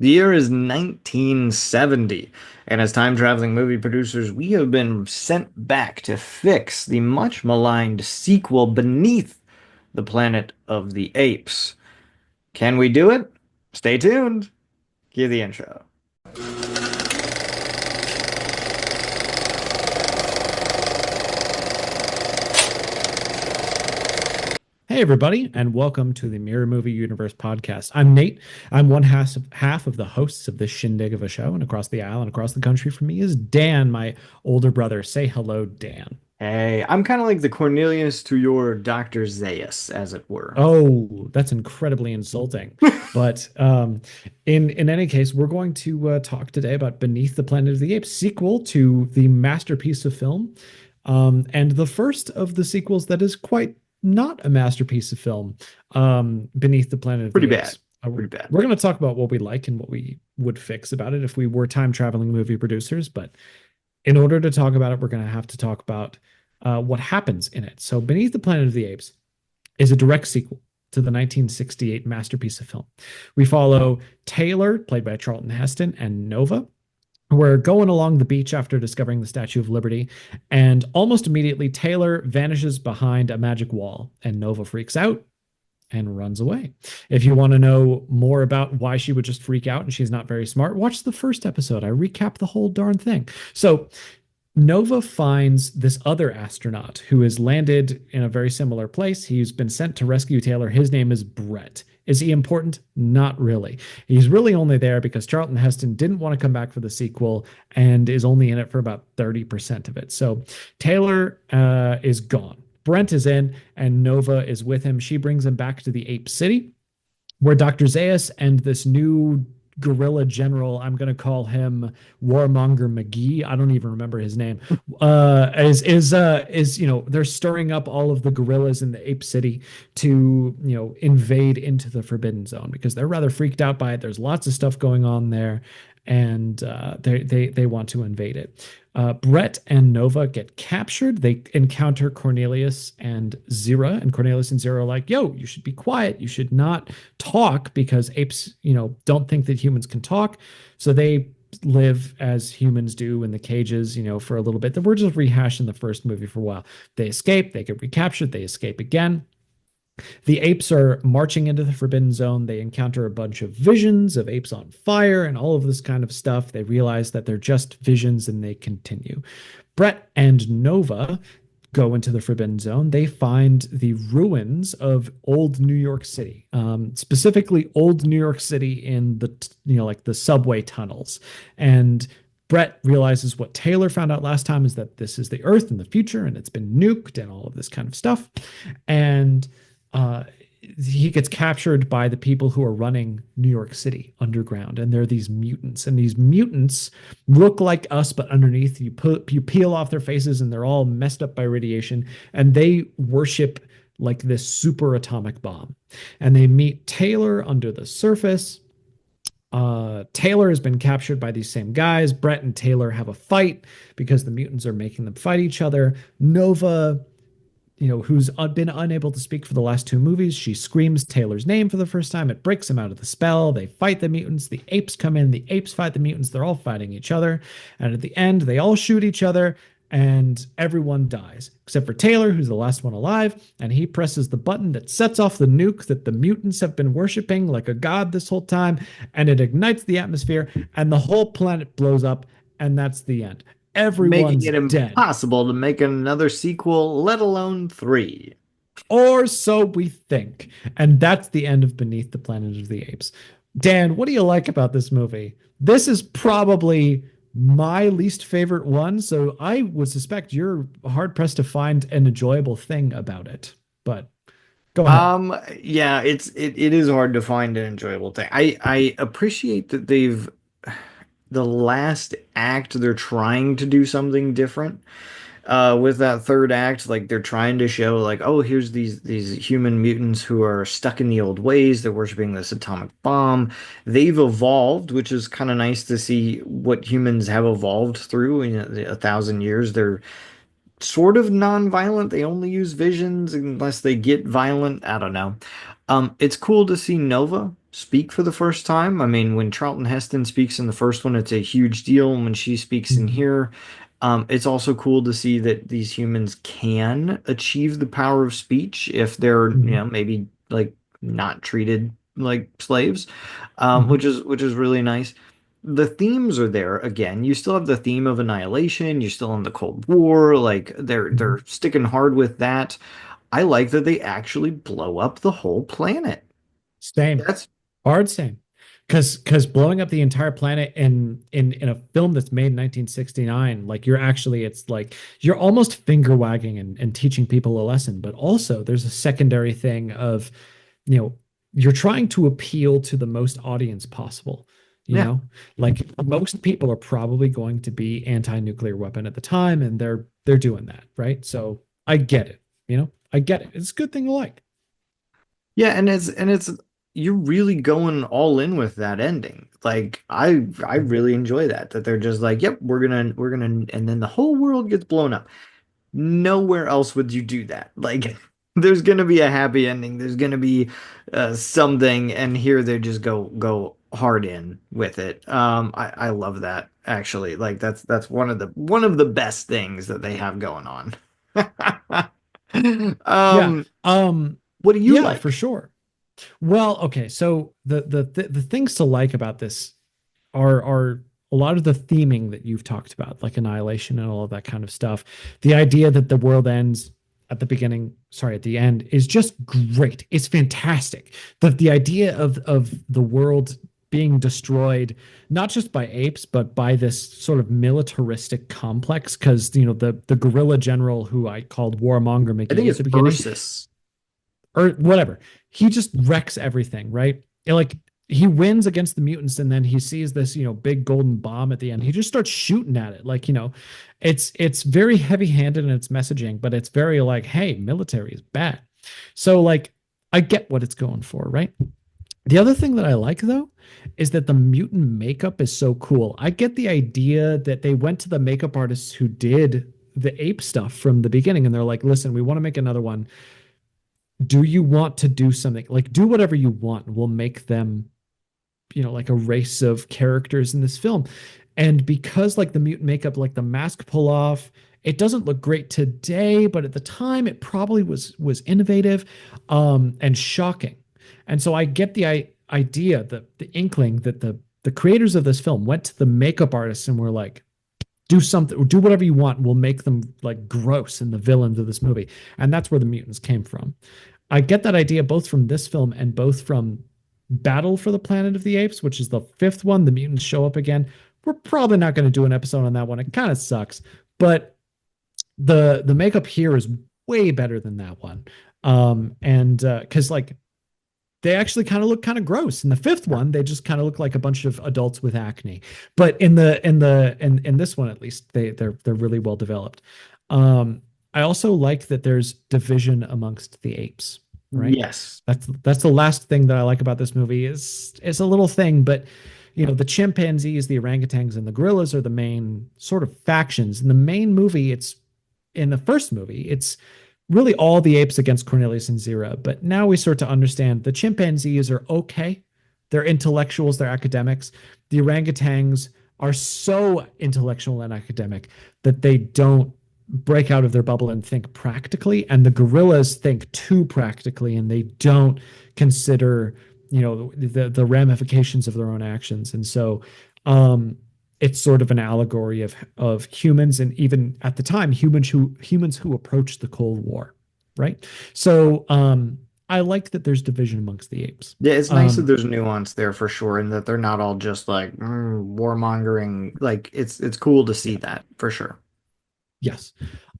The year is 1970, and as time-traveling movie producers, we have been sent back to fix the much maligned sequel Beneath the Planet of the Apes. Can we do it? Stay tuned. Cue the intro. Hey, everybody, and welcome to the Mirror Movie Universe podcast. I'm Nate. I'm one half of the hosts of this shindig of a show, and across the aisle and across the country from me is Dan, my older brother. Say hello, Dan. Hey, I'm kind of like the Cornelius to your Dr. Zaius, as it were. Oh, that's incredibly insulting. But in any case, we're going to talk today about Beneath the Planet of the Apes, sequel to the masterpiece of film, and the first of the sequels that is quite not a masterpiece of film, Beneath the Planet of Pretty the bad. Apes. Pretty bad. We're going to talk about what we like and what we would fix about it if we were time traveling movie producers. But in order to talk about it, we're going to have to talk about what happens in it. So, Beneath the Planet of the Apes is a direct sequel to the 1968 masterpiece of film. We follow Taylor, played by Charlton Heston, and Nova. We're going along the beach after discovering the Statue of Liberty, and almost immediately, Taylor vanishes behind a magic wall, and Nova freaks out and runs away. If you want to know more about why she would just freak out and she's not very smart, watch the first episode. I recap the whole darn thing. So, Nova finds this other astronaut who has landed in a very similar place. He's been sent to rescue Taylor. His name is Brett. Is he important? Not really. He's really only there because Charlton Heston didn't want to come back for the sequel and is only in it for about 30% of it. So Taylor is gone. Brent is in, and Nova is with him. She brings him back to the Ape City, where Dr. Zaius and this new guerrilla general, I'm going to call him Warmonger McGee. I don't even remember his name. Is they're stirring up all of the guerrillas in the Ape City to invade into the Forbidden Zone because they're rather freaked out by it. There's lots of stuff going on there, and they want to invade it. Brett and Nova get captured. They encounter Cornelius and Zira, and Cornelius and Zira are like, "Yo, you should be quiet. You should not talk because apes, don't think that humans can talk." So they live as humans do in the cages, for a little bit. We're just rehashing the first movie for a while. They escape. They get recaptured. They escape again. The apes are marching into the Forbidden Zone. They encounter a bunch of visions of apes on fire and all of this kind of stuff. They realize that they're just visions and they continue. Brett and Nova go into the Forbidden Zone. They find the ruins of old New York City, specifically old New York City in the, like the subway tunnels. And Brett realizes what Taylor found out last time is that this is the Earth in the future and it's been nuked and all of this kind of stuff. And uh, he gets captured by the people who are running New York City underground, and they're these mutants. And these mutants look like us, but underneath you peel off their faces, and they're all messed up by radiation. And they worship like this super atomic bomb. And they meet Taylor under the surface. Taylor has been captured by these same guys. Brett and Taylor have a fight because the mutants are making them fight each other. Nova, who's been unable to speak for the last two movies. She screams Taylor's name for the first time. It breaks him out of the spell. They fight the mutants. The apes come in. The apes fight the mutants. They're all fighting each other. And at the end, they all shoot each other and everyone dies except for Taylor, who's the last one alive. And he presses the button that sets off the nuke that the mutants have been worshiping like a god this whole time. And it ignites the atmosphere and the whole planet blows up. And that's the end. Making Everyone's it dead. impossible to make another sequel, let alone three. Or so we think. And that's the end of Beneath the Planet of the Apes. Dan, what do you like about this movie? This is probably my least favorite one, so I would suspect you're hard pressed to find an enjoyable thing about it. But go ahead. Yeah, it is hard to find an enjoyable thing. I appreciate that the last act they're trying to do something different. With that third act, like they're trying to show like, oh, here's these human mutants who are stuck in the old ways. They're worshiping this atomic bomb. They've evolved, which is kind of nice to see what humans have evolved through in 1,000 years. They're sort of non-violent. They only use visions unless they get violent. I don't know. It's cool to see Nova. speak for the first time. I mean, when Charlton Heston speaks in the first one, it's a huge deal. And when she speaks in Mhm. here, it's also cool to see that these humans can achieve the power of speech if they're, Mhm. maybe like not treated like slaves, Mhm. which is really nice. The themes are there again. You still have the theme of annihilation. You're still in the Cold War. Like they're Mhm. sticking hard with that. I like that they actually blow up the whole planet. Same. That's Hard same. Because blowing up the entire planet in a film that's made in 1969, like you're actually, it's like you're almost finger wagging and teaching people a lesson, but also there's a secondary thing of, you know, you're trying to appeal to the most audience possible. You yeah. know, like most people are probably going to be anti-nuclear weapon at the time, and they're doing that, right? So I get it. I get it. It's a good thing to like. Yeah, and it's you're really going all in with that ending. Like I really enjoy that they're just like, "Yep, we're gonna and then the whole world gets blown up." Nowhere else would you do that. Like there's gonna be a happy ending. There's gonna be something, and here they just go hard in with it. I love that actually. Like that's one of the best things that they have going on. Yeah. Um, what do you Yeah, for like? sure. Well, okay. So the things to like about this are a lot of the theming that you've talked about, like annihilation and all of that kind of stuff. The idea that the world ends at the beginning, sorry, at the end is just great. It's fantastic. The idea of the world being destroyed, not just by apes, but by this sort of militaristic complex. Because the guerrilla general who I called Warmonger I think McGee at it's the beginning, Ursus. or whatever. He just wrecks everything, right? Like he wins against the mutants and then he sees this, big golden bomb at the end. He just starts shooting at it. Like, it's very heavy-handed in its messaging, but it's very like, hey, military is bad. So like I get what it's going for, right? The other thing that I like though is that the mutant makeup is so cool. I get the idea that they went to the makeup artists who did the ape stuff from the beginning and they're like, listen, we want to make another one. Do you want to do something, like do whatever you want, we'll make them, like a race of characters in this film. And because like the mutant makeup, like the mask pull off, it doesn't look great today, but at the time it probably was innovative, and shocking. And so I get the idea, the inkling that the creators of this film went to the makeup artists and were like, do something, do whatever you want, we'll make them like gross and the villains of this movie. And that's where the mutants came from. I get that idea both from this film and both from Battle for the Planet of the Apes, which is the fifth one. The mutants show up again. We're probably not going to do an episode on that one. It kind of sucks, but the makeup here is way better than that one. And because like they actually kind of look kind of gross. In the fifth one, they just kind of look like a bunch of adults with acne. But in this one at least, they're really well developed. Um, I also like that there's division amongst the apes, right? Yes. That's the last thing that I like about this movie is a little thing, but the chimpanzees, the orangutans, and the gorillas are the main sort of factions. In the main movie, it's in the first movie, it's really all the apes against Cornelius and Zira. But now we start to understand the chimpanzees are okay. They're intellectuals, they're academics. The orangutans are so intellectual and academic that they don't break out of their bubble and think practically. And the gorillas think too practically and they don't consider, the ramifications of their own actions. And so um it's sort of an allegory of humans, and even at the time humans who approached the Cold War, right? So I like that there's division amongst the apes. Yeah, it's nice that um there's nuance there for sure, and that they're not all just like warmongering. Like it's cool to see yeah, that for sure. yes.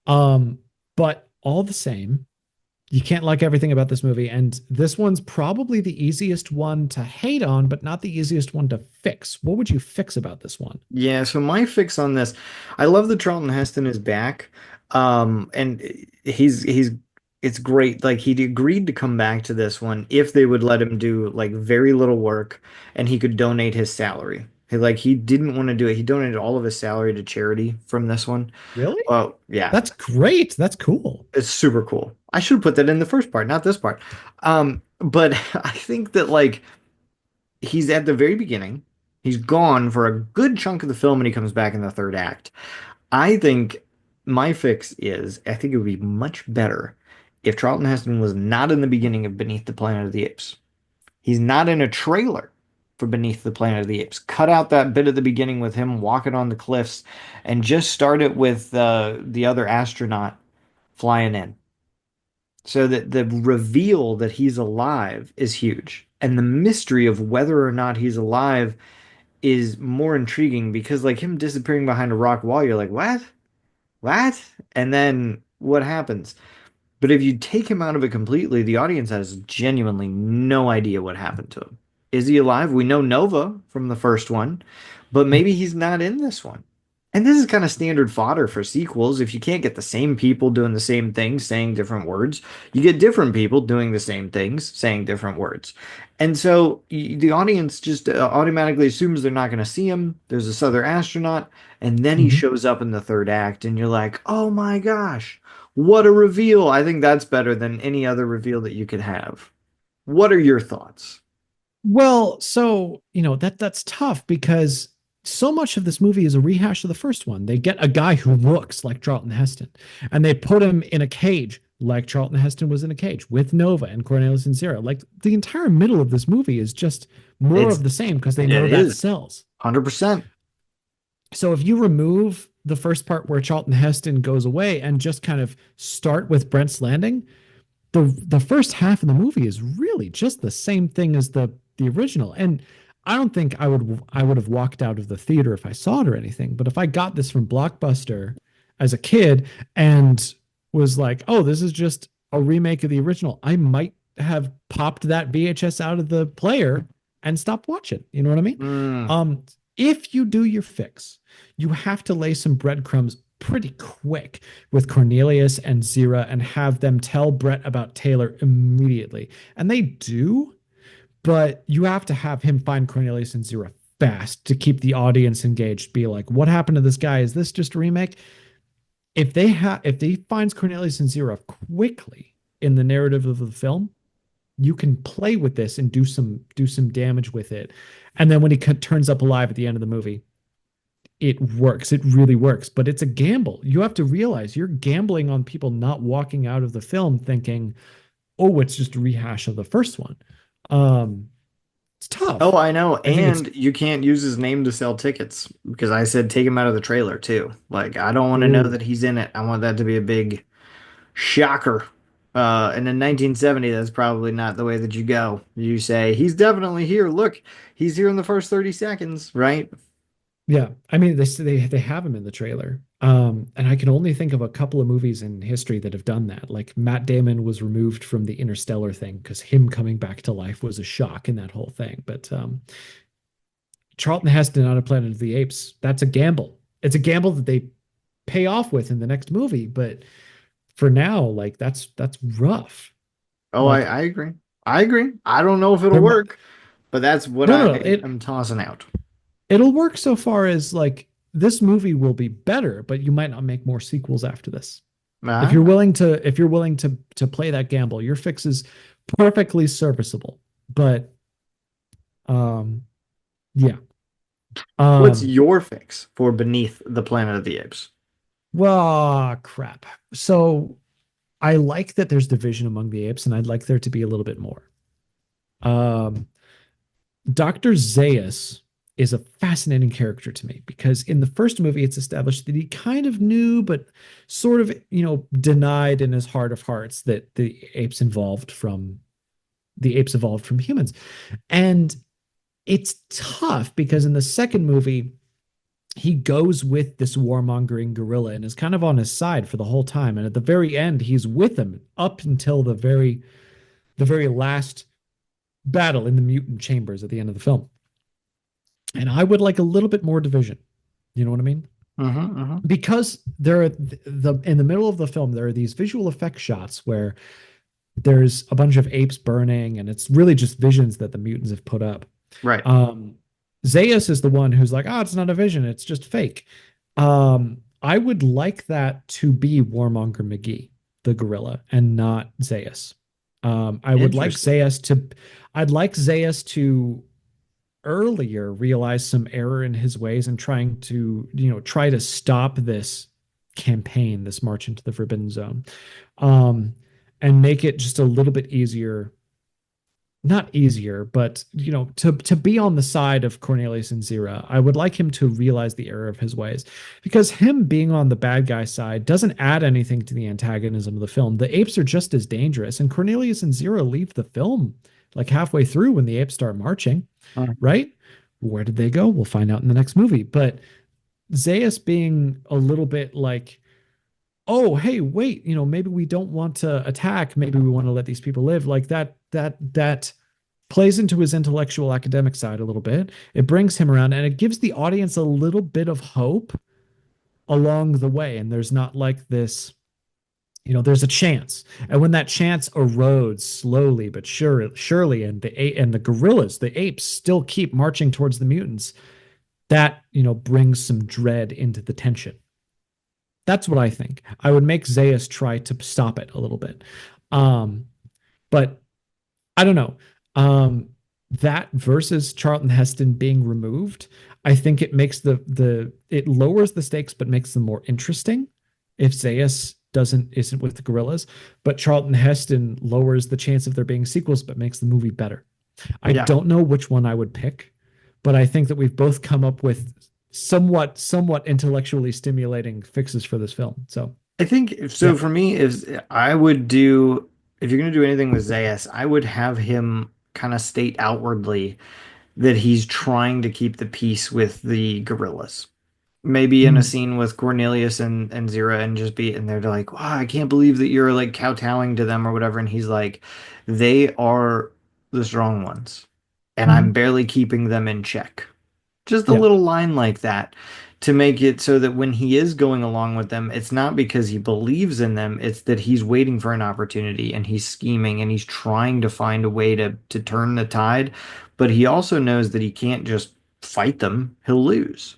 But all the same, you can't like everything about this movie, and this one's probably the easiest one to hate on, but not the easiest one to fix. What would you fix about this one? Yeah, so my fix on this, I love that Charlton Heston is back. And he's it's great. Like he agreed to come back to this one if they would let him do like very little work and he could donate his salary. He didn't want to do it. He donated all of his salary to charity from this one. Really? Well, yeah, That's great. That's cool. it's super cool. I should have put that in the first part, not this part. But I think that like he's at the very beginning. He's gone for a good chunk of the film and he comes back in the third act. I think my fix is I think it would be much better if Charlton Heston was not in the beginning of Beneath the Planet of the Apes. He's not in a trailer for Beneath the Planet of the Apes. Cut out that bit at the beginning with him walking on the cliffs and just start it with the other astronaut flying in. So that the reveal that he's alive is huge. And the mystery of whether or not he's alive is more intriguing because like him disappearing behind a rock wall, you're like, what? What? And then what happens? But if you take him out of it completely, the audience has genuinely no idea what happened to him. Is he alive? We know Nova from the first one, but maybe he's not in this one. And this is kind of standard fodder for sequels. If you can't get the same people doing the same things, saying different words, you get different people doing the same things, saying different words. And so the audience just automatically assumes they're not going to see him. There's this other astronaut, and then he Mhm. shows up in the third act, and you're like, oh my gosh, what a reveal. I think that's better than any other reveal that you could have. What are your thoughts? Well, so, that's tough because so much of this movie is a rehash of the first one. They get a guy who looks like Charlton Heston and they put him in a cage like Charlton Heston was in a cage with Nova and Cornelius and Zero. Like the entire middle of this movie is just more It's of the same because they it know that is sells. 100%. So if you remove the first part where Charlton Heston goes away and just kind of start with Brent's Landing, the first half of the movie is really just the same thing as the original. And I don't think I would have walked out of the theater if I saw it or anything. But if I got this from Blockbuster as a kid and was like, oh, this is just a remake of the original, I might have popped that VHS out of the player and stopped watching. You know what I mean? Mm. Um, if you do your fix, you have to lay some breadcrumbs pretty quick with Cornelius and Zira and have them tell Brett about Taylor immediately. And they do, but you have to have him find Cornelius and Zira fast to keep the audience engaged. Be like, what happened to this guy? Is this just a remake? If they finds Cornelius and Zira quickly in the narrative of the film, you can play with this and do some damage with it. And then when he turns up alive at the end of the movie, it works. It really works, but it's a gamble. You have to realize you're gambling on people not walking out of the film thinking, "Oh, it's just a rehash of the first one." Um, it's Oh, tough. I know. I think it's And you can't use his name to sell tickets because I said take him out of the trailer too. Like, I don't want to know oh that he's in it. I want that to be a big shocker. And in 1970, that's probably not the way that you go. You say, he's definitely here. Look, he's here in the first 30 seconds, right? yeah. I mean, they have him in the trailer. And I can only think of a couple of movies in history that have done that. Like Matt Damon was removed from the Interstellar thing because him coming back to life was a shock in that whole thing. But Charlton Heston on a Planet of the Apes, that's a gamble. It's a gamble that they pay off with in the next movie, but for now, like that's rough. Oh, I, Like I agree. I agree. I don't know if it'll there might work, but that's what no no I no it am tossing out. it'll work so far as like this movie will be better, but you might not make more sequels after this. If you're Ah, willing to if you're willing to play that gamble, your fix is perfectly serviceable. But um yeah. what's Um your fix for Beneath the Planet of the Apes? well crap. So I like that there's division among the apes, and I'd like there to be a little bit more. Um, Dr. Zaius is a fascinating character to me because in the first movie, it's established that he kind of knew, but sort of, denied in his heart of hearts that the apes evolved from humans. And it's tough because in the second movie, he goes with this warmongering gorilla and is kind of on his side for the whole time. And at the very end, he's with him up until the very last battle in the mutant chambers at the end of the film. And I would like a little bit more division. You know what I mean? Mm-hmm. Because there are the in the middle of the film there are these visual effect shots where there's a bunch of apes burning and it's really just visions that the mutants have put up. Right. Um Zaius is the one who's like, "Oh, it's not a vision, it's just fake." I would like that to be Warmonger McGee, the gorilla, and not Zaius. I would like Interesting. Zaius to I'd like Zaius to earlier realized some error in his ways and trying to, try to stop this campaign, this march into the Forbidden Zone, um, and make it just a little bit easier, not easier, but to be on the side of Cornelius and Zira. I would like him to realize the error of his ways, because him being on the bad guy side doesn't add anything to the antagonism of the film. The apes are just as dangerous, and Cornelius and Zira leave the film like halfway through when the apes start marching, right? Where did they go? We'll find out in the next movie. But Zaius being a little bit like, oh, hey, wait, maybe we don't want to attack. Maybe we want to let these people live. Like that plays into his intellectual academic side a little bit. It brings him around and it gives the audience a little bit of hope along the way. And there's not like this, there's a chance. And when that chance erodes slowly but surely, and the gorillas, the apes still keep marching towards the mutants, that, brings some dread into the tension. That's what I think. I would make Zaius try to stop it a little bit. Um, but I don't know. That versus Charlton Heston being removed, I think it makes it lowers the stakes but makes them more interesting if Zaius isn't with the gorillas. But Charlton Heston lowers the chance of there being sequels but makes the movie better. I Yeah. don't know which one I would pick, but I think that we've both come up with somewhat intellectually stimulating fixes for this film. So I think so yeah. for me is I would do if you're gonna do anything with Zayas, I would have him kind of state outwardly that he's trying to keep the peace with the gorillas. Maybe in a Mm, scene with Cornelius and Zira and just be in there to like, wow, I can't believe that you're like kowtowing to them or whatever. And he's like, they are the strong ones, and I'm mhm. barely keeping them in check. Just a Yeah. little line like that to make it so that when he is going along with them, it's not because he believes in them, it's that he's waiting for an opportunity and he's scheming and he's trying to find a way to turn the tide, but he also knows that he can't just fight them, he'll lose.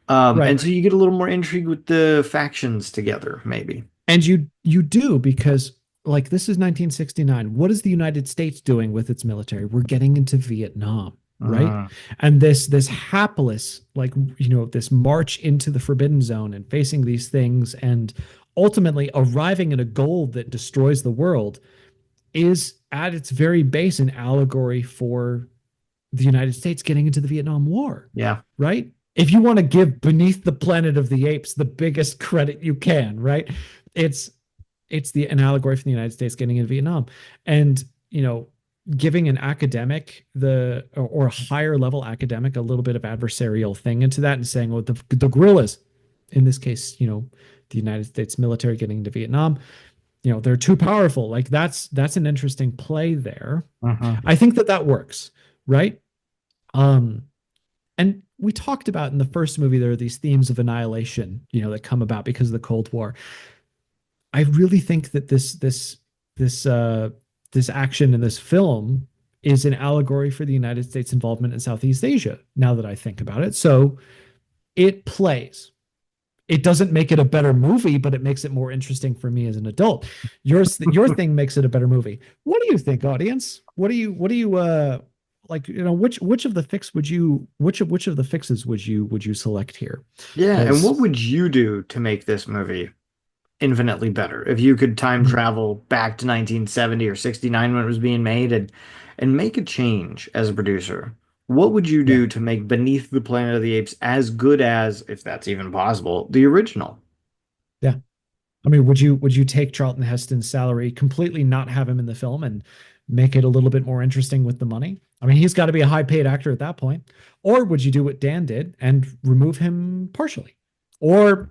And Right. so you get a little more intrigue with the factions together, maybe. And you do, because like this is 1969. What is the United States doing with its military? We're getting into Vietnam, right? Mm, And this hapless, like, this march into the Forbidden Zone and facing these things and ultimately arriving at a goal that destroys the world is at its very base an allegory for the United States getting into the Vietnam War, yeah. right? If you want to give Beneath the Planet of the Apes the biggest credit you can, right? It's it's an allegory for the United States getting into Vietnam, and giving an academic or a higher level academic a little bit of adversarial thing into that and saying, well, the guerrillas, in this case, the United States military getting into Vietnam, they're too powerful. Like that's an interesting play there. Hmm. I think that works, right? Um, and we talked about in the first movie, there are these themes of annihilation, that come about because of the Cold War. I really think that this this action in this film is an allegory for the United States involvement in Southeast Asia. Now that I think about it, so it plays. It doesn't make it a better movie, but it makes it more interesting for me as an adult. Your thing makes it a better movie. What do you think, audience? What do you like? Which of the fix would you which of the fixes would you select here? Yeah, and what Because would you do to make this movie infinitely better if you could time travel back to 1970 or 69 when it was being made and make a change as a producer? What would you yeah, do to make Beneath the Planet of the Apes as good as, if that's even possible, the original? yeah. I mean, would you take Charlton Heston's salary, completely not have him in the film, and make it a little bit more interesting with the money? I mean, he's got to be a high paid actor at that point. Or would you do what Dan did and remove him partially? Or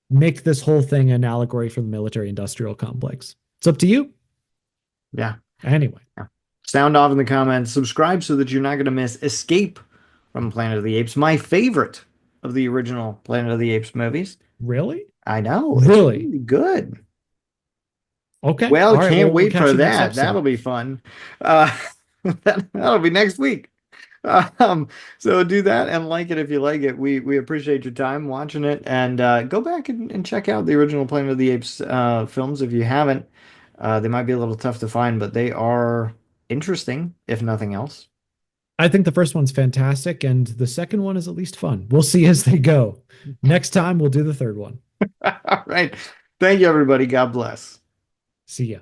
make this whole thing an allegory for the military industrial complex? It's up to you. Yeah. Anyway, Yeah. Sound off in the comments. Subscribe so that you're not going to miss Escape from Planet of the Apes, my favorite of the original Planet of the Apes movies. really? I know, it's Really? really good. Okay. Well, All right. can't Well, we'll wait catch for you next that. That'll episode. be fun. Uh, that'll be next week. Um, so do that and like it if you like it. We appreciate your time watching it and go back and check out the original Planet of the Apes films if you haven't. They might be a little tough to find, but they are interesting, if nothing else. I think the first one's fantastic, and the second one is at least fun. We'll see as they go. Next time, we'll do the third one. All right. Thank you, everybody. God bless. See ya.